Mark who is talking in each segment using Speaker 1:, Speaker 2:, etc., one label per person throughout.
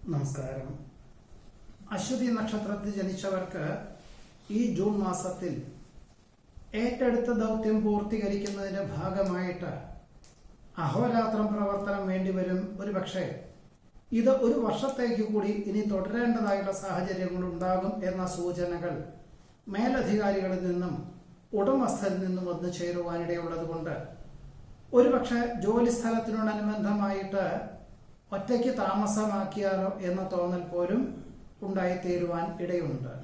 Speaker 1: നമസ്കാരം. അശ്വതി നക്ഷത്രത്തിൽ ജനിച്ചവർക്ക് ഈ ജൂൺ മാസത്തിൽ ഏറ്റെടുത്ത ദൗത്യം പൂർത്തീകരിക്കുന്നതിന്റെ ഭാഗമായിട്ട് അഹോരാത്രം പ്രവർത്തനം വേണ്ടിവരും. ഒരുപക്ഷെ ഇത് ഒരു വർഷത്തേക്ക് കൂടി ഇനി തുടരേണ്ടതായുള്ള സാഹചര്യങ്ങൾ ഉണ്ടാകും എന്ന സൂചനകൾ മേലധികാരികളിൽ നിന്നും ഉടമസ്ഥരിൽ നിന്നും വന്നു ചേരുവാനിടയുള്ളത് കൊണ്ട് ഒരുപക്ഷെ ജോലി സ്ഥലത്തിനോടനുബന്ധമായിട്ട് ഒറ്റയ്ക്ക് താമസമാക്കിയാലോ എന്ന തോന്നൽ പോലും ഉണ്ടായിത്തീരുവാൻ ഇടയുണ്ട്.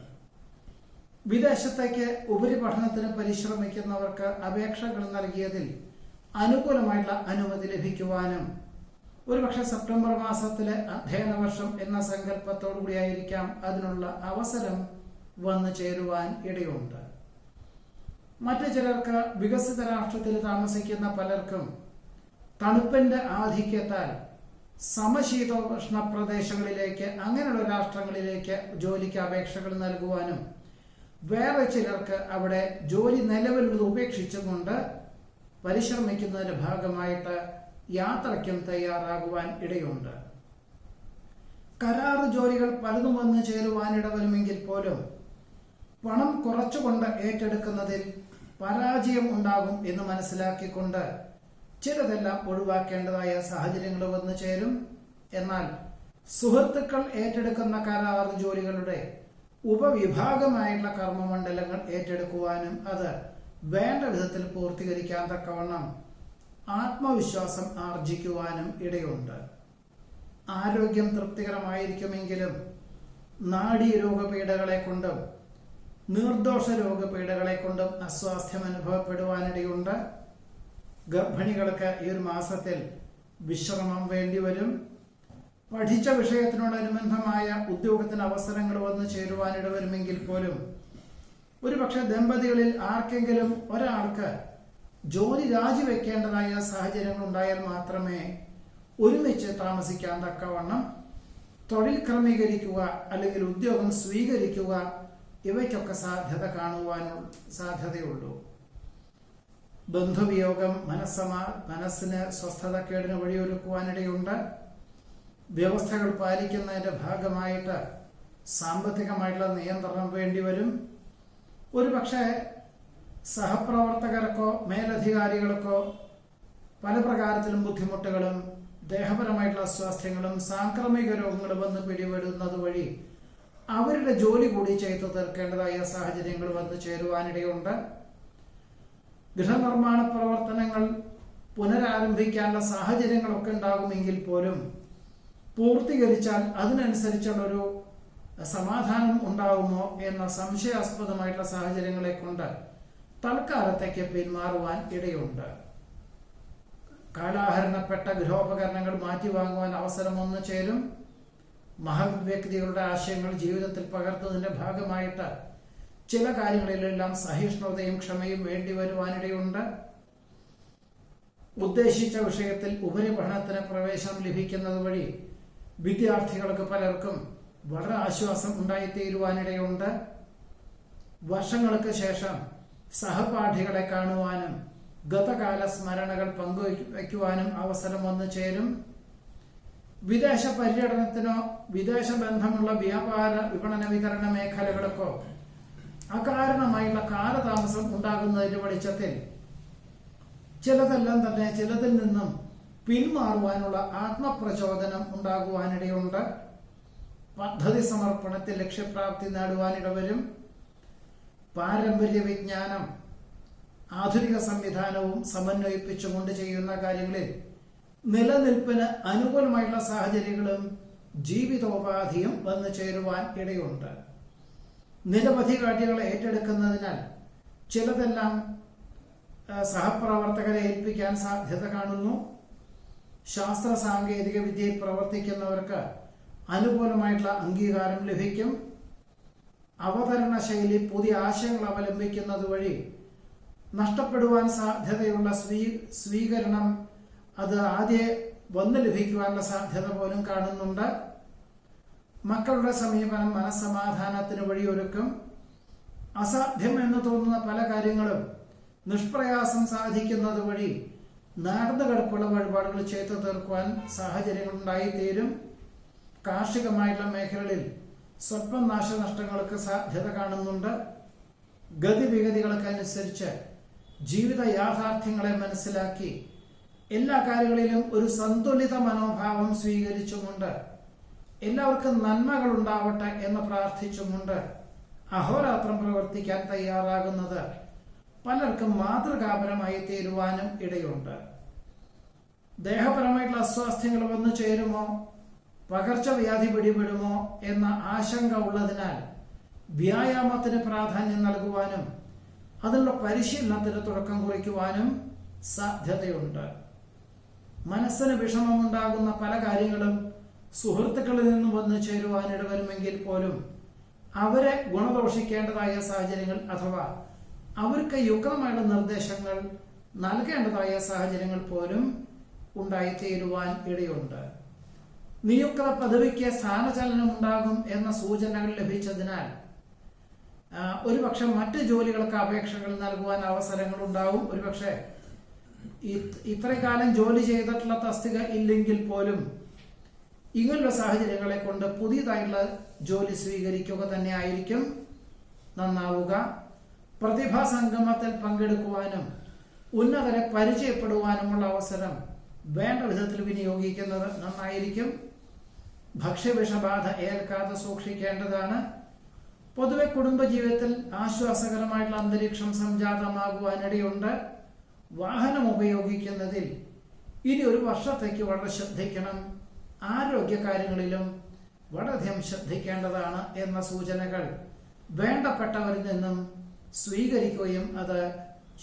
Speaker 1: വിദേശത്തേക്ക് ഉപരിപഠനത്തിന് പരിശ്രമിക്കുന്നവർക്ക് അപേക്ഷകൾ നൽകിയതിൽ അനുകൂലമായിട്ടുള്ള അനുമതി ലഭിക്കുവാനും ഒരുപക്ഷെ സെപ്റ്റംബർ മാസത്തിലെ അധ്യയന വർഷം എന്ന സങ്കല്പത്തോടു കൂടിയായിരിക്കാം അതിനുള്ള അവസരം വന്നു ചേരുവാൻ ഇടയുണ്ട്. മറ്റു ചിലർക്ക് വികസിത രാഷ്ട്രത്തിൽ താമസിക്കുന്ന പലർക്കും തണുപ്പിന്റെ ആധിക്യത്താൽ സമശീതോഷ്ണ പ്രദേശങ്ങളിലേക്ക് അങ്ങനെയുള്ള രാഷ്ട്രങ്ങളിലേക്ക് ജോലിക്ക് അപേക്ഷകൾ നൽകുവാനും വേറെ ചിലർക്ക് അവിടെ ജോലി നിലവിലുള്ളത് ഉപേക്ഷിച്ചുകൊണ്ട് പരിശ്രമിക്കുന്നതിന്റെ ഭാഗമായിട്ട് യാത്രയ്ക്കും തയ്യാറാകുവാൻ ഇടയുണ്ട്. കരാറ് ജോലികൾ പലതും വന്നു ചേരുവാനിടവരുമെങ്കിൽ പോലും പണം കുറച്ചുകൊണ്ട് ഏറ്റെടുക്കുന്നതിൽ പരാജയം ഉണ്ടാകും എന്ന് മനസ്സിലാക്കിക്കൊണ്ട് ചിലതെല്ലാം ഒഴിവാക്കേണ്ടതായ സാഹചര്യങ്ങൾ വന്നു ചേരും. എന്നാൽ സുഹൃത്തുക്കൾ ഏറ്റെടുക്കുന്ന കരാർ ജോലികളുടെ ഉപവിഭാഗമായിട്ടുള്ള കർമ്മമണ്ഡലങ്ങൾ ഏറ്റെടുക്കുവാനും അത് വേണ്ട വിധത്തിൽ പൂർത്തീകരിക്കാൻ തക്കവണ്ണം ആത്മവിശ്വാസം ആർജിക്കുവാനും ഇടയുണ്ട്. ആരോഗ്യം തൃപ്തികരമായിരിക്കുമെങ്കിലും നാഡീ രോഗപീഠകളെ കൊണ്ടും നിർദോഷ രോഗപീഠകളെ കൊണ്ടും അസ്വാസ്ഥ്യം അനുഭവപ്പെടുവാനിടയുണ്ട്. ഗർഭിണികൾക്ക് ഈ ഒരു മാസത്തിൽ വിശ്രമം വേണ്ടിവരും. പഠിച്ച വിഷയത്തിനോടനുബന്ധമായ ഉദ്യോഗത്തിന് അവസരങ്ങൾ വന്നു ചേരുവാനിടവരുമെങ്കിൽ പോലും ഒരുപക്ഷെ ദമ്പതികളിൽ ആർക്കെങ്കിലും ഒരാൾക്ക് ജോലി രാജിവെക്കേണ്ടതായ സാഹചര്യങ്ങൾ ഉണ്ടായാൽ മാത്രമേ ഒരുമിച്ച് താമസിക്കാൻ തക്കവണ്ണം തൊഴിൽ ക്രമീകരിക്കുക അല്ലെങ്കിൽ ഉദ്യോഗം സ്വീകരിക്കുക ഇവയ്ക്കൊക്കെ സാധ്യതയുള്ളൂ. ബന്ധുവിയോഗം മനസ്സിന് സ്വസ്ഥതക്കേടിന് വഴിയൊരുക്കുവാനിടയുണ്ട്. വ്യവസ്ഥകൾ പാലിക്കുന്നതിന്റെ ഭാഗമായിട്ട് സാമ്പത്തികമായിട്ടുള്ള നിയന്ത്രണം വേണ്ടിവരും. ഒരുപക്ഷെ സഹപ്രവർത്തകർക്കോ മേലധികാരികൾക്കോ പല പ്രകാരത്തിലും ബുദ്ധിമുട്ടുകളും ദേഹപരമായിട്ടുള്ള അസ്വാസ്ഥ്യങ്ങളും സാംക്രമിക രോഗങ്ങളും വന്ന് പിടിപെടുന്നത് വഴി അവരുടെ ജോലി കൂടി ചെയ്തു തീർക്കേണ്ടതായ സാഹചര്യങ്ങൾ വന്നു ചേരുവാനിടയുണ്ട്. ഗൃഹനിർമ്മാണ പ്രവർത്തനങ്ങൾ പുനരാരംഭിക്കാനുള്ള സാഹചര്യങ്ങളൊക്കെ ഉണ്ടാകുമെങ്കിൽ പോലും പൂർത്തീകരിച്ചാൽ അതിനനുസരിച്ചുള്ളൊരു സമാധാനം ഉണ്ടാകുമോ എന്ന സംശയാസ്പദമായിട്ടുള്ള സാഹചര്യങ്ങളെ കൊണ്ട് തൽക്കാലത്തേക്ക് പിന്മാറുവാൻ ഇടയുണ്ട്. കാലാഹരണപ്പെട്ട ഗൃഹോപകരണങ്ങൾ മാറ്റിവാങ്ങുവാൻ അവസരം വന്നു ചേരും. മഹത് വ്യക്തികളുടെ ആശയങ്ങൾ ജീവിതത്തിൽ പകർത്തുന്നതിന്റെ ഭാഗമായിട്ട് ചില കാര്യങ്ങളിലെല്ലാം സഹിഷ്ണുതയും ക്ഷമയും വേണ്ടി വരുവാനിടയുണ്ട്. ഉദ്ദേശിച്ച വിഷയത്തിൽ ഉപരിപഠനത്തിന് പ്രവേശനം ലഭിക്കുന്നത് വഴി വിദ്യാർത്ഥികൾക്ക് പലർക്കും വളരെ ആശ്വാസം ഉണ്ടായിത്തീരുവാനിടയുണ്ട്. വർഷങ്ങൾക്ക് ശേഷം സഹപാഠികളെ കാണുവാനും ഗതകാല സ്മരണകൾ പങ്കുവയ്ക്കുവാനും അവസരം വന്നു ചേരും. വിദേശ പര്യടനത്തിനോ വിദേശ ബന്ധമുള്ള വ്യാപാര വിപണന വിതരണ മേഖലകൾക്കോ അകാരണമായുള്ള കാലതാമസം ഉണ്ടാകുന്നതിന്റെ വെളിച്ചത്തിൽ ചിലതിൽ നിന്നും പിന്മാറുവാനുള്ള ആത്മപ്രചോദനം ഉണ്ടാകുവാനിടയുണ്ട്. പദ്ധതി സമർപ്പണത്തിൽ ലക്ഷ്യപ്രാപ്തി നേടുവാനിടവരും. പാരമ്പര്യ വിജ്ഞാനം ആധുനിക സംവിധാനവും സമന്വയിപ്പിച്ചുകൊണ്ട് ചെയ്യുന്ന കാര്യങ്ങളിൽ നിലനിൽപ്പിന് അനുകൂലമായിട്ടുള്ള സാഹചര്യങ്ങളും ജീവിതോപാധിയും വന്നു ചേരുവാൻ ഇടയുണ്ട്. നിരവധി കാര്യങ്ങളെ ഏറ്റെടുക്കുന്നതിനാൽ ചിലതെല്ലാം സഹപ്രവർത്തകരെ ഏൽപ്പിക്കാൻ സാധ്യത കാണുന്നു. ശാസ്ത്ര സാങ്കേതിക വിദ്യയിൽ പ്രവർത്തിക്കുന്നവർക്ക് അനുകൂലമായിട്ടുള്ള അംഗീകാരം ലഭിക്കും. അവതരണ ശൈലി പുതിയ ആശയങ്ങൾ അവലംബിക്കുന്നത് വഴി നഷ്ടപ്പെടുവാൻ സാധ്യതയുള്ള സ്വീകരണം അത് ആദ്യം വന്നു ലഭിക്കുവാനുള്ള സാധ്യത പോലും കാണുന്നുണ്ട്. മക്കളുടെ സമീപനം മനസ്സമാധാനത്തിന് വഴിയൊരുക്കും. അസാധ്യം എന്ന് തോന്നുന്ന പല കാര്യങ്ങളും നിഷ്പ്രയാസം സാധിക്കുന്നത് വഴി നടന്നു കിടപ്പുള്ള വഴിപാടുകൾ ചെയ്തു തീർക്കുവാൻ സാഹചര്യങ്ങൾ ഉണ്ടായിത്തീരും. കാർഷികമായിട്ടുള്ള മേഖലകളിൽ സ്വല്പം നാശനഷ്ടങ്ങൾക്ക് സാധ്യത കാണുന്നുണ്ട്. ഗതിവിഗതികൾക്കനുസരിച്ച് ജീവിത യാഥാർത്ഥ്യങ്ങളെ മനസ്സിലാക്കി എല്ലാ കാര്യങ്ങളിലും ഒരു സന്തുലിത മനോഭാവം സ്വീകരിച്ചുകൊണ്ട് എല്ലാവർക്കും നന്മകൾ ഉണ്ടാവട്ടെ എന്ന് പ്രാർത്ഥിച്ചുകൊണ്ട് അഹോരാത്രം പ്രവർത്തിക്കാൻ തയ്യാറാകുന്നത് പലർക്കും മാതൃകാപരമായി തീരുവാനും ഇടയുണ്ട്. ദേഹപരമായിട്ടുള്ള അസ്വാസ്ഥ്യങ്ങൾ വന്നു ചേരുമോ, പകർച്ചവ്യാധി പിടിപെടുമോ എന്ന ആശങ്ക ഉള്ളതിനാൽ വ്യായാമത്തിന് പ്രാധാന്യം നൽകുവാനും അതിനുള്ള പരിശീലനത്തിന് തുടക്കം കുറിക്കുവാനും സാധ്യതയുണ്ട്. മനസ്സിന് വിഷമമുണ്ടാകുന്ന പല കാര്യങ്ങളും സുഹൃത്തുക്കളിൽ നിന്നും വന്നു ചേരുവാൻ ഇടവരുമെങ്കിൽ പോലും അവരെ ഗുണദോഷിക്കേണ്ടതായ സാഹചര്യങ്ങൾ അഥവാ അവർക്ക് യുക്തമായ നിർദ്ദേശങ്ങൾ നൽകേണ്ടതായ സാഹചര്യങ്ങൾ പോലും ഉണ്ടായിത്തീരുവാൻ ഇടയുണ്ട്. നിയുക്ത പദവിക്ക് സ്ഥാനചലനം ഉണ്ടാകും എന്ന സൂചനകൾ ലഭിച്ചതിനാൽ ഒരുപക്ഷെ മറ്റ് ജോലികൾക്ക് അപേക്ഷകൾ നൽകുവാൻ അവസരങ്ങൾ ഉണ്ടാവും. ഒരുപക്ഷെ ഇത്രകാലം ജോലി ചെയ്തിട്ടുള്ള തസ്തിക ഇല്ലെങ്കിൽ പോലും ഇങ്ങനെയുള്ള സാഹചര്യങ്ങളെ കൊണ്ട് പുതിയതായിട്ടുള്ള ജോലി സ്വീകരിക്കുക തന്നെ ആയിരിക്കും നന്നാവുക. പ്രതിഭാ സംഗമത്തിൽ പങ്കെടുക്കുവാനും ഉന്നതരെ പരിചയപ്പെടുവാനുമുള്ള അവസരം വേണ്ട വിധത്തിൽ വിനിയോഗിക്കുന്നത് നന്നായിരിക്കും. ഭക്ഷ്യവിഷബാധ ഏൽക്കാതെ സൂക്ഷിക്കേണ്ടതാണ്. പൊതുവെ കുടുംബജീവിതത്തിൽ ആശ്വാസകരമായിട്ടുള്ള അന്തരീക്ഷം സംജാതമാകുവാനിടയുണ്ട്. വാഹനം ഉപയോഗിക്കുന്നതിൽ ഇനി ഒരു വർഷത്തേക്ക് വളരെ ശ്രദ്ധിക്കണം. ആരോഗ്യകാര്യങ്ങളിലും വളരെയധികം ശ്രദ്ധിക്കേണ്ടതാണ് എന്ന സൂചനകൾ വേണ്ടപ്പെട്ടവരിൽ നിന്നും സ്വീകരിക്കുകയും അത്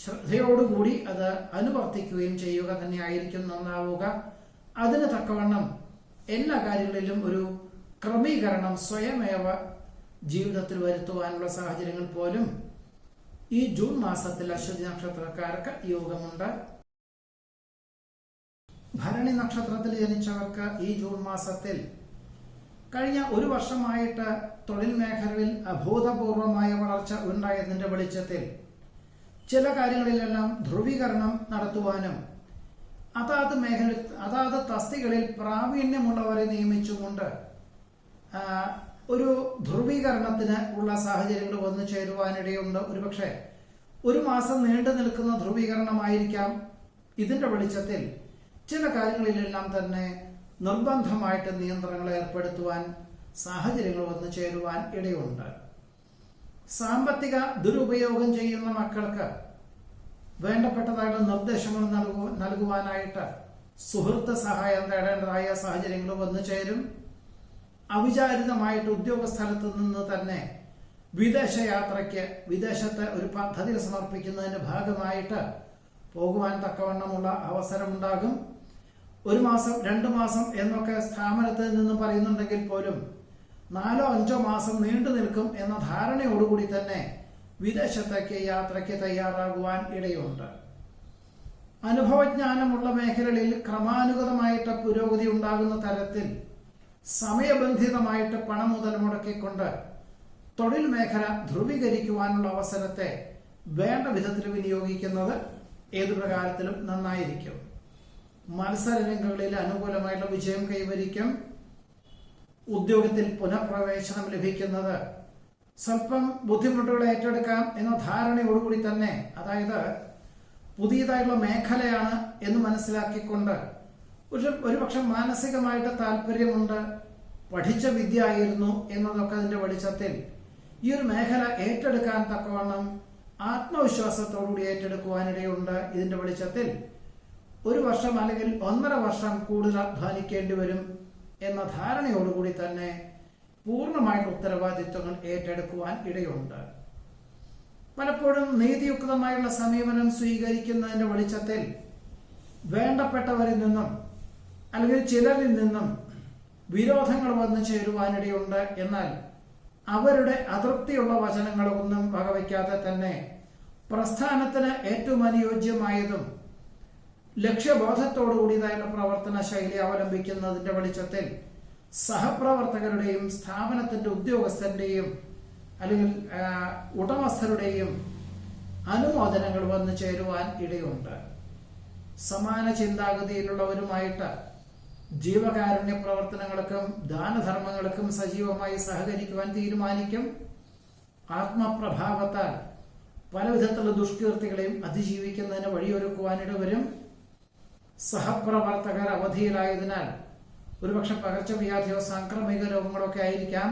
Speaker 1: ശ്രദ്ധയോടുകൂടി അത് അനുവർത്തിക്കുകയും ചെയ്യുക തന്നെയായിരിക്കും നന്നാവുക. അതിന് തക്കവണ്ണം എല്ലാ കാര്യങ്ങളിലും ഒരു ക്രമീകരണം സ്വയമേവ ജീവിതത്തിൽ വരുത്തുവാനുള്ള സാഹചര്യങ്ങൾ പോലും ഈ ജൂൺ മാസത്തിൽ അശ്വതി നക്ഷത്രക്കാർക്ക് യോഗമുണ്ട്. ഭരണി നക്ഷത്രത്തിൽ ജനിച്ചവർക്ക് ഈ ജൂൺ മാസത്തിൽ കഴിഞ്ഞ ഒരു വർഷമായിട്ട് തൊഴിൽ മേഖലയിൽ അഭൂതപൂർവമായ വളർച്ച ഉണ്ടായതിന്റെ വെളിച്ചത്തിൽ ചില കാര്യങ്ങളിലെല്ലാം ധ്രുവീകരണം നടത്തുവാനും അതാത് തസ്തികളിൽ പ്രാവീണ്യമുള്ളവരെ നിയമിച്ചുകൊണ്ട് ഒരു ധ്രുവീകരണത്തിന് ഉള്ള സാഹചര്യങ്ങൾ വന്നു ചേരുവാനിടയുണ്ട്. ഒരുപക്ഷെ ഒരു മാസം നീണ്ടു നിൽക്കുന്ന ധ്രുവീകരണമായിരിക്കാം. ഇതിന്റെ വെളിച്ചത്തിൽ ചില കാര്യങ്ങളിലെല്ലാം തന്നെ നിർബന്ധമായിട്ട് നിയന്ത്രണങ്ങൾ ഏർപ്പെടുത്തുവാൻ സാഹചര്യങ്ങൾ വന്നു ചേരുവാൻ ഇടയുണ്ട്. സാമ്പത്തിക ദുരുപയോഗം ചെയ്യുന്ന മക്കൾക്ക് വേണ്ടപ്പെട്ടതായിട്ടുള്ള നിർദ്ദേശങ്ങൾ നൽകുവാനായിട്ട് സുഹൃത്ത് സഹായം തേടേണ്ടതായ സാഹചര്യങ്ങൾ വന്നു ചേരും. അവിചാരിതമായിട്ട് ഉദ്യോഗസ്ഥലത്ത് നിന്ന് തന്നെ വിദേശയാത്രയ്ക്ക് വിദേശത്ത് ഒരു പദ്ധതി സമർപ്പിക്കുന്നതിന്റെ ഭാഗമായിട്ട് പോകുവാൻ തക്കവണ്ണമുള്ള അവസരമുണ്ടാകും. ഒരു മാസം 2 മാസം എന്നൊക്കെ സ്ഥാപനത്തിൽ നിന്നും പറയുന്നുണ്ടെങ്കിൽ പോലും 4-5 മാസം നീണ്ടു നിൽക്കും എന്ന ധാരണയോടുകൂടി തന്നെ വിദേശത്തേക്ക് യാത്രയ്ക്ക് തയ്യാറാകുവാൻ ഇടയുണ്ട്. അനുഭവജ്ഞാനമുള്ള മേഖലകളിൽ ക്രമാനുഗതമായിട്ട് പുരോഗതി ഉണ്ടാകുന്ന തരത്തിൽ സമയബന്ധിതമായിട്ട് പണം മുതൽ മുടക്കിക്കൊണ്ട് തൊഴിൽ മേഖല ധ്രുവീകരിക്കുവാനുള്ള അവസരത്തെ വേണ്ട വിധത്തിൽ വിനിയോഗിക്കുന്നത് ഏതു പ്രകാരത്തിലും നന്നായിരിക്കും. മത്സരരംഗങ്ങളിൽ അനുകൂലമായിട്ടുള്ള വിജയം കൈവരിക്കും. ഉദ്യോഗത്തിൽ പുനഃപ്രവേശനം ലഭിക്കുന്നത് സ്വല്പം ബുദ്ധിമുട്ടുകൾ ഏറ്റെടുക്കാം എന്ന ധാരണയോടുകൂടി തന്നെ, അതായത് പുതിയതായിട്ടുള്ള മേഖലയാണ് എന്ന് മനസ്സിലാക്കിക്കൊണ്ട് ഒരുപക്ഷെ മാനസികമായിട്ട് താല്പര്യമുണ്ട്, പഠിച്ച വിദ്യ ആയിരുന്നു എന്നതൊക്കെ അതിന്റെ വെളിച്ചത്തിൽ ഈ ഒരു മേഖല ഏറ്റെടുക്കാൻ തക്കവണ്ണം ആത്മവിശ്വാസത്തോടുകൂടി ഏറ്റെടുക്കുവാനിടയുണ്ട്. ഇതിന്റെ വെളിച്ചത്തിൽ 1 വർഷം അല്ലെങ്കിൽ 1.5 വർഷം കൂടുതൽ അധ്വാനിക്കേണ്ടി വരും എന്ന ധാരണയോടുകൂടി തന്നെ പൂർണ്ണമായിട്ട് ഉത്തരവാദിത്വങ്ങൾ ഏറ്റെടുക്കുവാൻ ഇടയുണ്ട്. പലപ്പോഴും നീതിയുക്തമായുള്ള സമീപനം സ്വീകരിക്കുന്നതിന്റെ വെളിച്ചത്തിൽ വേണ്ടപ്പെട്ടവരിൽ നിന്നും അല്ലെങ്കിൽ ചിലരിൽ നിന്നും വിരോധങ്ങൾ വന്നു ചേരുവാനിടയുണ്ട്. എന്നാൽ അവരുടെ അതൃപ്തിയുള്ള വചനങ്ങളൊന്നും വകവയ്ക്കാതെ തന്നെ പ്രസ്ഥാനത്തിന് ഏറ്റവും അനുയോജ്യമായതും ലക്ഷ്യബോധത്തോടുകൂടിയതായുള്ള പ്രവർത്തന ശൈലി അവലംബിക്കുന്നതിന്റെ വെളിച്ചത്തിൽ സഹപ്രവർത്തകരുടെയും സ്ഥാപനത്തിന്റെ ഉദ്യോഗസ്ഥന്റെയും അല്ലെങ്കിൽ ഉടമസ്ഥരുടെയും അനുമോദനങ്ങൾ വന്നു ചേരുവാൻ ഇടയുണ്ട്. സമാന ചിന്താഗതിയിലുള്ളവരുമായിട്ട് ജീവകാരുണ്യ പ്രവർത്തനങ്ങൾക്കും ദാനധർമ്മങ്ങൾക്കും സജീവമായി സഹകരിക്കുവാൻ തീരുമാനിക്കും. ആത്മപ്രഭാവത്താൽ പലവിധത്തിലുള്ള ദുഷ്കീർത്തികളെയും അതിജീവിക്കുന്നതിന് വഴിയൊരുക്കുവാനിടവരും. സഹപ്രവർത്തകർ അവധിയിലായതിനാൽ ഒരുപക്ഷെ പകർച്ചവ്യാധിയോ സാംക്രമിക രോഗങ്ങളൊക്കെ ആയിരിക്കാം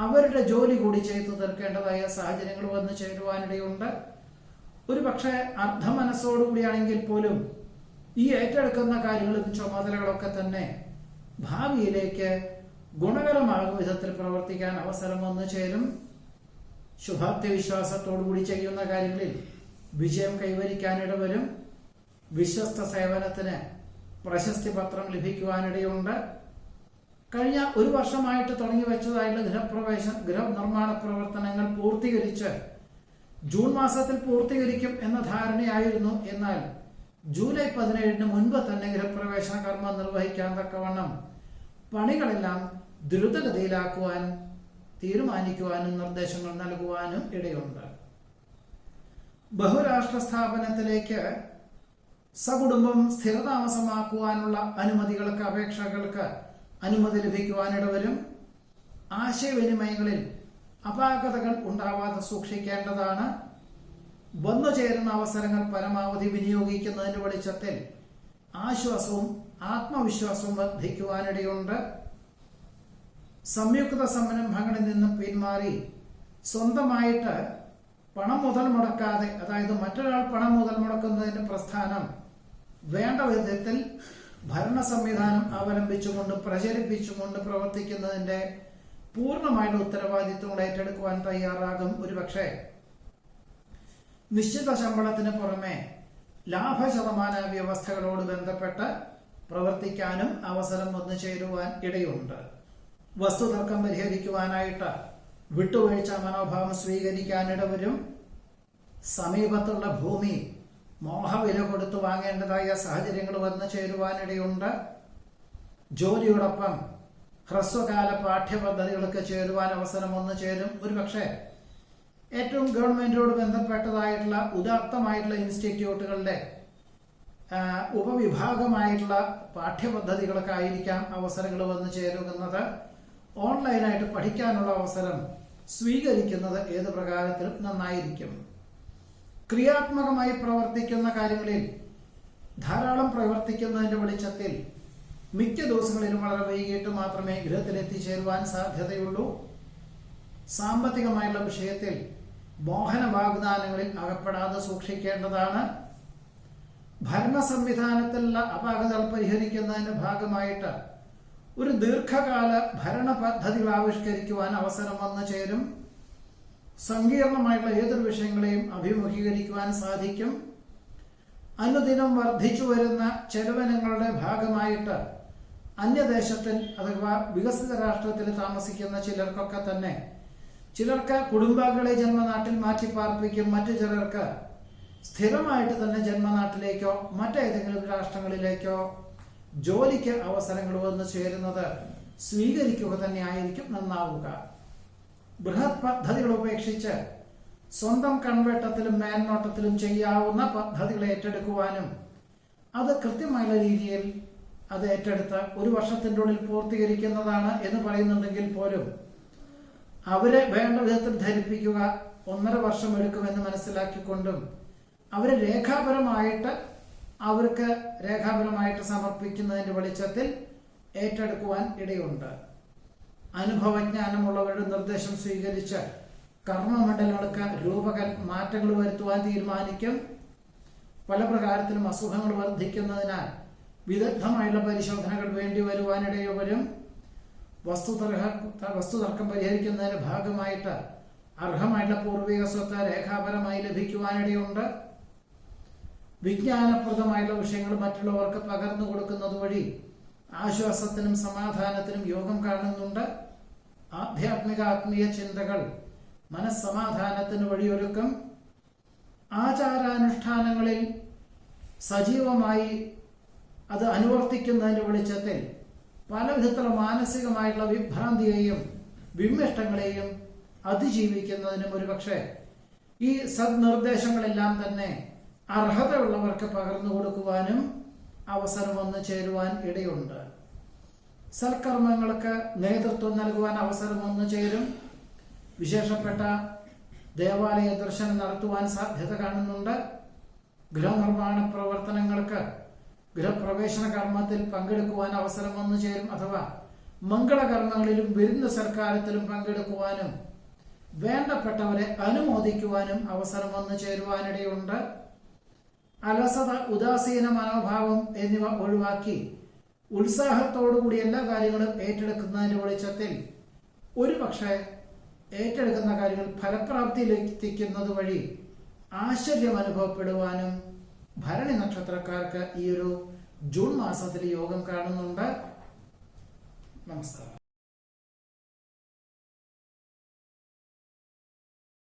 Speaker 1: അവരുടെ ജോലി കൂടി ചെയ്തു തീർക്കേണ്ടതായ സാഹചര്യങ്ങൾ വന്നു ചേരുവാനിടയുണ്ട്. ഒരുപക്ഷെ അർദ്ധമനസ്സോടുകൂടിയാണെങ്കിൽ പോലും ഈ ഏറ്റെടുക്കുന്ന കാര്യങ്ങളും ചുമതലകളൊക്കെ തന്നെ ഭാവിയിലേക്ക് ഗുണകരമാകും വിധത്തിൽ പ്രവർത്തിക്കാൻ അവസരം വന്നു ചേരും. ശുഭാപ്തി വിശ്വാസത്തോടുകൂടി ചെയ്യുന്ന കാര്യങ്ങളിൽ വിജയം കൈവരിക്കാനിടവരും. വിശ്വസ്ത സേവനത്തിന് പ്രശസ്തി പത്രം ലഭിക്കുവാനിടയുണ്ട്. കഴിഞ്ഞ ഒരു വർഷമായിട്ട് തുടങ്ങി വെച്ചതായിട്ടുള്ള ഗൃഹനിർമ്മാണ പ്രവർത്തനങ്ങൾ പൂർത്തീകരിച്ച് ജൂൺ മാസത്തിൽ പൂർത്തീകരിക്കും എന്ന ധാരണയായിരുന്നു. എന്നാൽ ജൂലൈ 17 മുൻപ് തന്നെ ഗൃഹപ്രവേശന കർമ്മം നിർവഹിക്കാൻ തക്കവണ്ണം പണികളെല്ലാം ദ്രുതഗതിയിലാക്കുവാൻ തീരുമാനിക്കുവാനും നിർദ്ദേശങ്ങൾ നൽകുവാനും ഇടയുണ്ട്. ബഹുരാഷ്ട്ര സ്ഥാപനത്തിലേക്ക് സകുടുംബം സ്ഥിരതാമസമാക്കുവാനുള്ള അപേക്ഷകൾക്ക് അനുമതി ലഭിക്കുവാനിടവരും. ആശയവിനിമയങ്ങളിൽ അപാകതകൾ ഉണ്ടാവാതെ സൂക്ഷിക്കേണ്ടതാണ്. വന്നു ചേരുന്ന അവസരങ്ങൾ പരമാവധി വിനിയോഗിക്കുന്നതിന്റെ വെളിച്ചത്തിൽ ആശ്വാസവും ആത്മവിശ്വാസവും വർദ്ധിക്കുവാനിടയുണ്ട്. സംയുക്ത സംരംഭങ്ങളിൽ നിന്നും പിന്മാറി സ്വന്തമായിട്ട് പണം മുതൽ മുടക്കാതെ, അതായത് മറ്റൊരാൾ പണം മുതൽ മുടക്കുന്നതിന്റെ പ്രസ്ഥാനം വേണ്ട വിധത്തിൽ ഭരണ സംവിധാനം അവലംബിച്ചുകൊണ്ട് പ്രചരിപ്പിച്ചുകൊണ്ട് പ്രവർത്തിക്കുന്നതിന്റെ പൂർണ്ണമായിട്ടുള്ള ഉത്തരവാദിത്വങ്ങൾ ഏറ്റെടുക്കുവാൻ തയ്യാറാകും. ഒരുപക്ഷെ നിശ്ചിത ശമ്പളത്തിന് പുറമെ ലാഭശതമാന വ്യവസ്ഥകളോട് ബന്ധപ്പെട്ട് പ്രവർത്തിക്കാനും അവസരം വന്നു ചേരുവാൻ ഇടയുണ്ട്. വസ്തുതർക്കം പരിഹരിക്കുവാനായിട്ട് വിട്ടുവീഴ്ച മനോഭാവം സ്വീകരിക്കാനിടവരും. സമീപത്തുള്ള ഭൂമി മോഹവില കൊടുത്തു വാങ്ങേണ്ടതായ സാഹചര്യങ്ങൾ വന്നു ചേരുവാനിടയുണ്ട്. ജോലിയോടൊപ്പം ഹ്രസ്വകാല പാഠ്യപദ്ധതികൾക്ക് ചേരുവാൻ അവസരം വന്നു ചേരും. ഒരുപക്ഷെ ഏറ്റവും ഗവൺമെന്റിനോട് ബന്ധപ്പെട്ടതായിട്ടുള്ള ഉദാത്തമായിട്ടുള്ള ഇൻസ്റ്റിറ്റ്യൂട്ടുകളുടെ ഉപവിഭാഗമായിട്ടുള്ള പാഠ്യപദ്ധതികൾക്കായിരിക്കാം അവസരങ്ങൾ വന്നു ചേരുന്നത്. ഓൺലൈനായിട്ട് പഠിക്കാനുള്ള അവസരം സ്വീകരിക്കുന്നത് ഏത് പ്രകാരത്തിലും നന്നായിരിക്കും. ക്രിയാത്മകമായി പ്രവർത്തിക്കുന്ന കാര്യങ്ങളിൽ ധാരാളം പ്രവർത്തിക്കുന്നതിന്റെ വെളിച്ചത്തിൽ മിക്ക ദിവസങ്ങളിലും വളരെ വൈകിട്ട് മാത്രമേ ഗൃഹത്തിൽ എത്തിച്ചേരുവാൻ സാധ്യതയുള്ളൂ. സാമ്പത്തികമായുള്ള വിഷയത്തിൽ മോഹന വാഗ്ദാനങ്ങളിൽ അകപ്പെടാതെ സൂക്ഷിക്കേണ്ടതാണ്. ഭരണ സംവിധാനത്തിലുള്ള അപാകതകൾ പരിഹരിക്കുന്നതിന്റെ ഭാഗമായിട്ട് ഒരു ദീർഘകാല ഭരണ പദ്ധതികൾ ആവിഷ്കരിക്കുവാൻ അവസരം വന്നു ചേരും. സങ്കീർണമായിട്ടുള്ള ഏതൊരു വിഷയങ്ങളെയും അഭിമുഖീകരിക്കുവാൻ സാധിക്കും. അനുദിനം വർദ്ധിച്ചു വരുന്ന ചെലവിനങ്ങളുടെ ഭാഗമായിട്ട് അന്യദേശത്തിൽ അഥവാ വികസിത രാഷ്ട്രത്തിൽ താമസിക്കുന്ന ചിലർക്കൊക്കെ തന്നെ, ചിലർക്ക് കുടുംബാംഗങ്ങളെ ജന്മനാട്ടിൽ മാറ്റി പാർപ്പിക്കും, മറ്റു ചിലർക്ക് സ്ഥിരമായിട്ട് തന്നെ ജന്മനാട്ടിലേക്കോ മറ്റേതെങ്കിലും രാഷ്ട്രങ്ങളിലേക്കോ ജോലിക്ക് അവസരങ്ങൾ വന്നു ചേരുന്നത് സ്വീകരിക്കുക തന്നെ ആയിരിക്കും നന്നാവുക. ബൃഹത് പദ്ധതികൾ ഉപേക്ഷിച്ച് സ്വന്തം കൺവെട്ടത്തിലും മേൽനോട്ടത്തിലും ചെയ്യാവുന്ന പദ്ധതികൾ ഏറ്റെടുക്കുവാനും അത് കൃത്യമായ രീതിയിൽ അത് ഏറ്റെടുത്ത് ഒരു വർഷത്തിൻ്റെ ഉള്ളിൽ പൂർത്തീകരിക്കുന്നതാണ് എന്ന് പറയുന്നുണ്ടെങ്കിൽ പോലും അവരെ വേണ്ട വിധത്തിൽ ധരിപ്പിക്കുക 1.5 വർഷം എടുക്കുമെന്ന് മനസ്സിലാക്കിക്കൊണ്ടും അവരെ രേഖാപരമായിട്ട് സമർപ്പിക്കുന്നതിന്റെ വെളിച്ചത്തിൽ ഏറ്റെടുക്കുവാൻ ഇടയുണ്ട്. അനുഭവജ്ഞാനമുള്ളവരുടെ നിർദ്ദേശം സ്വീകരിച്ച് കർമ്മമണ്ഡലങ്ങൾക്ക് മാറ്റങ്ങൾ വരുത്തുവാൻ തീരുമാനിക്കും. പല പ്രകാരത്തിലും അസുഖങ്ങൾ വർദ്ധിക്കുന്നതിനാൽ വിദഗ്ധമായുള്ള പരിശോധനകൾ വേണ്ടി വരുവാനിടയും. വസ്തുതർക്കം പരിഹരിക്കുന്നതിന്റെ ഭാഗമായിട്ട് അർഹമായിട്ടുള്ള പൂർവിക സ്വത്ത് രേഖാപരമായി ലഭിക്കുവാനിടയുണ്ട്. വിജ്ഞാനപ്രദമായുള്ള വിഷയങ്ങൾ മറ്റുള്ളവർക്ക് പകർന്നു കൊടുക്കുന്നത് വഴി ആശ്വാസത്തിനും സമാധാനത്തിനും യോഗം കാണുന്നുണ്ട്. ആത്മീയ ചിന്തകൾ മനസ്സമാധാനത്തിന് വഴിയൊരുക്കും. ആചാരാനുഷ്ഠാനങ്ങളിൽ സജീവമായി അത് അനുവർത്തിക്കുന്നതിന്റെ വെളിച്ചത്തിൽ പല വിധത്തിലുള്ള മാനസികമായിട്ടുള്ള വിഭ്രാന്തിയെയും വിമ്മിഷ്ടങ്ങളെയും അതിജീവിക്കുന്നതിനും ഒരുപക്ഷെ ഈ സദ്നിർദ്ദേശങ്ങളെല്ലാം തന്നെ അർഹതയുള്ളവർക്ക് പകർന്നു കൊടുക്കുവാനും അവസരം വന്നു ചേരുവാൻ ഇടയുണ്ട്. സൽക്കർമ്മങ്ങൾക്ക് നേതൃത്വം നൽകുവാൻ അവസരം വന്നു ചേരും. വിശേഷപ്പെട്ട ദേവാലയ ദർശനം നടത്തുവാൻ സാധ്യത കാണുന്നുണ്ട്. ഗൃഹനിർമ്മാണ പ്രവർത്തനങ്ങൾക്ക് ഗൃഹപ്രവേശന കർമ്മത്തിൽ പങ്കെടുക്കുവാൻ അവസരം വന്നു ചേരും. അഥവാ മംഗളകർമ്മങ്ങളിലും വിരുന്ന് സൽക്കാരത്തിലും പങ്കെടുക്കുവാനും വേണ്ടപ്പെട്ടവരെ അനുമോദിക്കുവാനും അവസരം വന്നു ചേരുവാനിടയുണ്ട്. അലസത, ഉദാസീന മനോഭാവം എന്നിവ ഒഴിവാക്കി ഉത്സാഹത്തോടുകൂടി എല്ലാ കാര്യങ്ങളും ഏറ്റെടുക്കുന്നതിന്റെ വെളിച്ചത്തിൽ ഒരുപക്ഷെ ഏറ്റെടുക്കുന്ന കാര്യങ്ങൾ ഫലപ്രാപ്തിയിലെത്തിക്കുന്നത് വഴി ആശ്ചര്യം അനുഭവപ്പെടുവാനും ഭരണി നക്ഷത്രക്കാർക്ക് ഈ ഒരു ജൂൺ മാസത്തിൽ യോഗം കാണുന്നുണ്ട്. നമസ്കാരം.